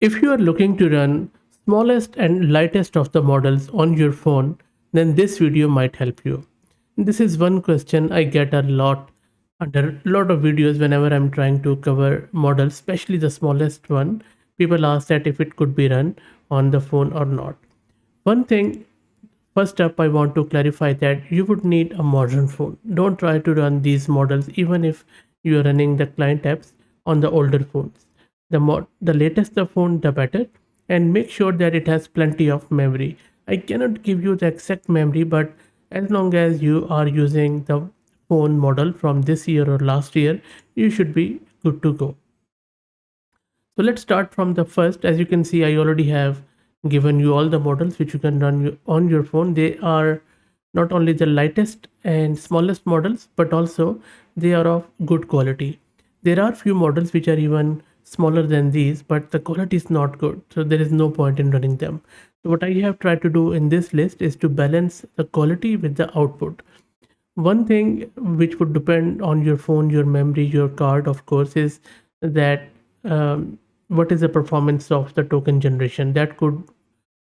If you are looking to run smallest and lightest of the models on your phone, then this video might help you. This is one question I get a lot under a lot of videos whenever I'm trying to cover models, especially the smallest one. People ask that if it could be run on the phone or not. One thing, first up, I want to clarify that you would need a modern phone. Don't try to run these models even if you are running the client apps on the older phones. The latest the phone, the better, and make sure that it has plenty of memory. I cannot give you the exact memory, but as long as you are using the phone model from this year or last year, you should be good to go. So let's start from the first. As you can see, I already have given you all the models which you can run on your phone. They are not only the lightest and smallest models, but also they are of good quality. There are few models which are even smaller than these, but the quality is not good. So there is no point in running them. So what I have tried to do in this list is to balance the quality with the output. One thing which would depend on your phone, your memory, your card, of course, is that what is the performance of the token generation. That could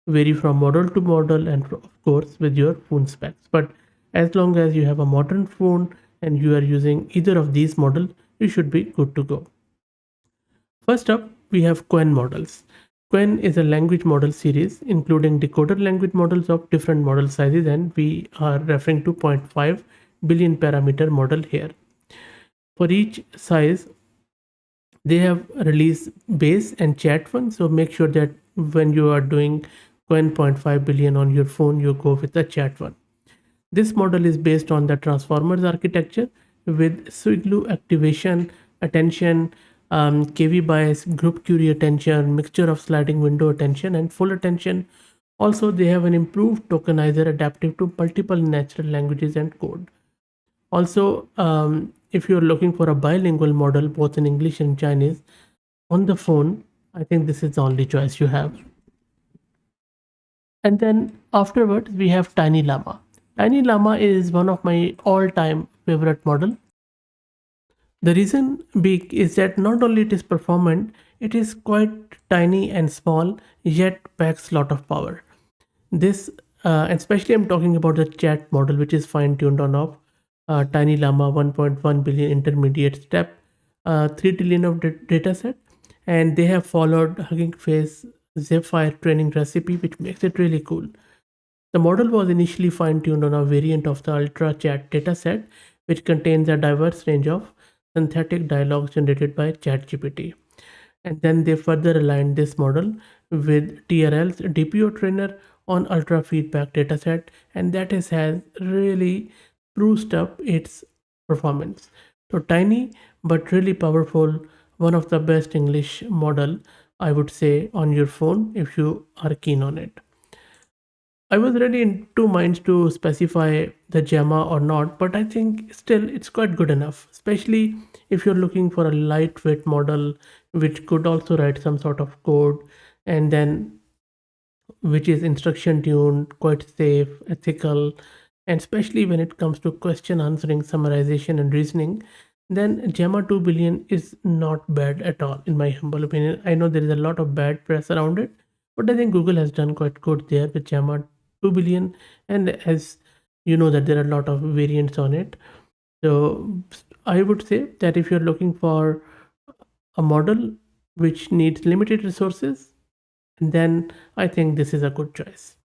vary from model to model and of course with your phone specs. But as long as you have a modern phone and you are using either of these models, you should be good to go. First up, we have Qwen models. Qwen is a language model series including decoder language models of different model sizes, and we are referring to 0.5 billion parameter model here. For each size, they have released base and chat one, so make sure that when you are doing 1.5 billion on your phone, you go with the chat one. This model is based on the transformers architecture with Swiglu activation, attention, KV bias, group query attention, mixture of sliding window attention, and full attention. Also, they have an improved tokenizer adaptive to multiple natural languages and code. Also, if you're looking for a bilingual model, both in English and Chinese, on the phone, I think this is the only choice you have. And then afterwards, we have Tiny Llama. Tiny Llama is one of my all-time favorite model. The reason big is that not only it is performant, it is quite tiny and small, yet packs lot of power. This, especially I'm talking about the chat model, which is fine-tuned on of Tiny Llama 1.1 billion intermediate step, 3 trillion of data set, and they have followed Hugging Face Zephyr training recipe, which makes it really cool. The model was initially fine-tuned on a variant of the Ultra Chat dataset, which contains a diverse range of synthetic dialogues generated by ChatGPT. And then they further aligned this model with TRL's DPO trainer on Ultra Feedback dataset, and has really spruced up its performance. So tiny but really powerful, one of the best English model, I would say, on your phone if you are keen on it. I was really in two minds to specify the Gemma or not, but I think still it's quite good enough, especially if you're looking for a lightweight model which could also write some sort of code, and then which is instruction tuned, quite safe, ethical, and especially when it comes to question answering, summarization, and reasoning, then Gemma 2 billion is not bad at all, in my humble opinion. I know there is a lot of bad press around it, but I think Google has done quite good there with Gemma 2 billion. And as you know, that there are a lot of variants on it. So I would say that if you're looking for a model which needs limited resources, then I think this is a good choice.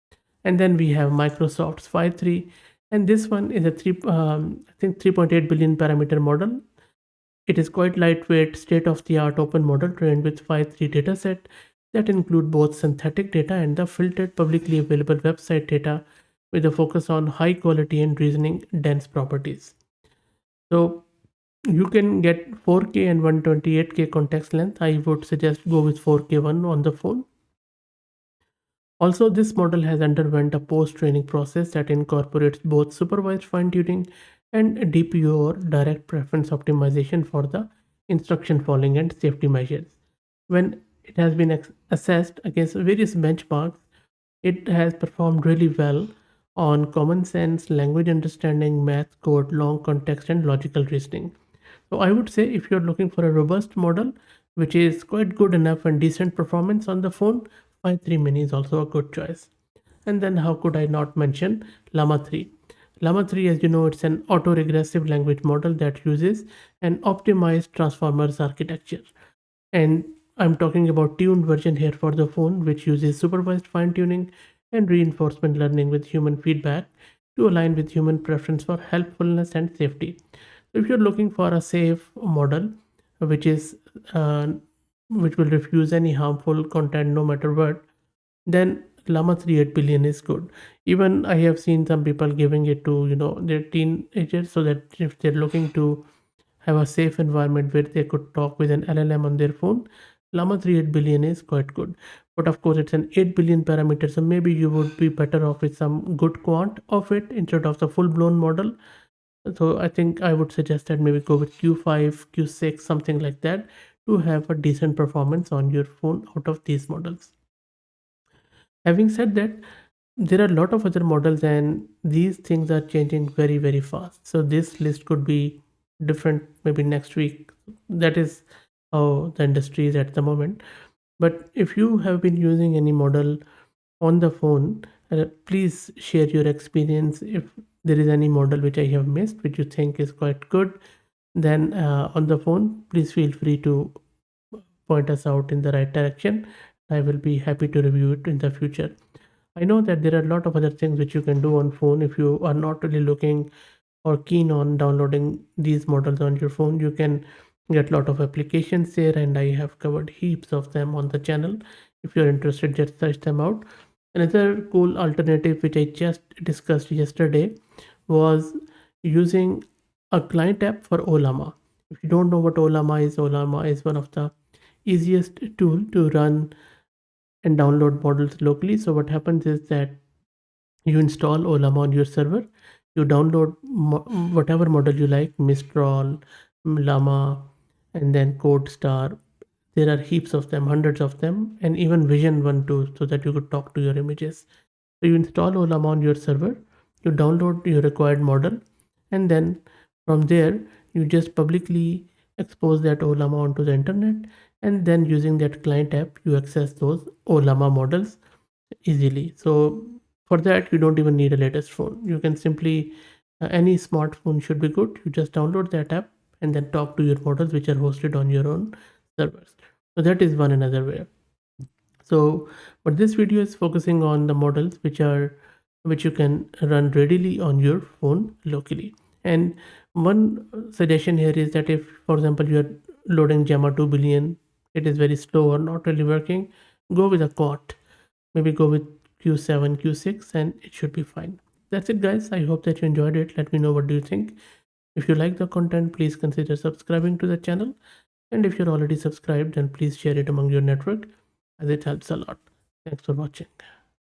And then we have Microsoft's 5.3, and this one is a I think 3.8 billion parameter model. It is quite lightweight, state-of-the-art open model trained with 5.3 dataset that include both synthetic data and the filtered publicly available website data with a focus on high quality and reasoning dense properties. So you can get 4K and 128K context length. I would suggest go with 4K one on the phone. Also, this model has underwent a post-training process that incorporates both supervised fine-tuning and DPO or direct preference optimization for the instruction following and safety measures. When it has been assessed against various benchmarks, it has performed really well on common sense, language understanding, math, code, long context, and logical reasoning. So I would say if you're looking for a robust model which is quite good enough and decent performance on the phone. 5.3 mini is also a good choice. And then how could I not mention Llama 3? Llama 3, as you know, it's an auto-regressive language model that uses an optimized transformers architecture. And I'm talking about tuned version here for the phone, which uses supervised fine-tuning and reinforcement learning with human feedback to align with human preference for helpfulness and safety. So if you're looking for a safe model, which is uh, which will refuse any harmful content no matter what, then Llama 3 8 billion is good. Even I have seen some people giving it to their teenagers, so that if they're looking to have a safe environment where they could talk with an LLM on their phone, Llama 3 8 billion is quite good. But of course, it's an 8 billion parameter, so maybe you would be better off with some good quant of it instead of the full blown model. So I think I would suggest that maybe go with Q5, Q6, something like that to have a decent performance on your phone out of these models. Having said that, there are a lot of other models and these things are changing very, very fast. So this list could be different maybe next week. That is how the industry is at the moment. But if you have been using any model on the phone, please share your experience. If there is any model which I have missed, which you think is quite good, then on the phone, please feel free to point us out in the right direction. I will be happy to review it in the future. I know that there are a lot of other things which you can do on phone. If you are not really looking or keen on downloading these models on your phone, you can get a lot of applications there, and I have covered heaps of them on the channel. If you're interested, just search them out. Another cool alternative which I just discussed yesterday was using a client app for Llama. If you don't know what Llama is one of the easiest tool to run and download models locally. So what happens is that you install Llama on your server, you download whatever model you like, Mistral, Llama, and then Code Star. There are heaps of them, hundreds of them, and even Vision one too, so that you could talk to your images. So you install Llama on your server, you download your required model, and then from there you just publicly expose that Llama onto the internet, and then using that client app you access those Llama models easily. So for that you don't even need a latest phone. You can simply any smartphone should be good. You just download that app and then talk to your models which are hosted on your own servers. So that is one another way. So but this video is focusing on the models which you can run readily on your phone locally. And one suggestion here is that if for example you are loading Gemma 2 billion, it is very slow or not really working, go with a quad. Maybe go with Q7, Q6, and it should be fine. That's it, guys. I hope that you enjoyed it. Let me know what do you think. If you like the content, please consider subscribing to the channel. And if you're already subscribed, then please share it among your network as it helps a lot. Thanks for watching.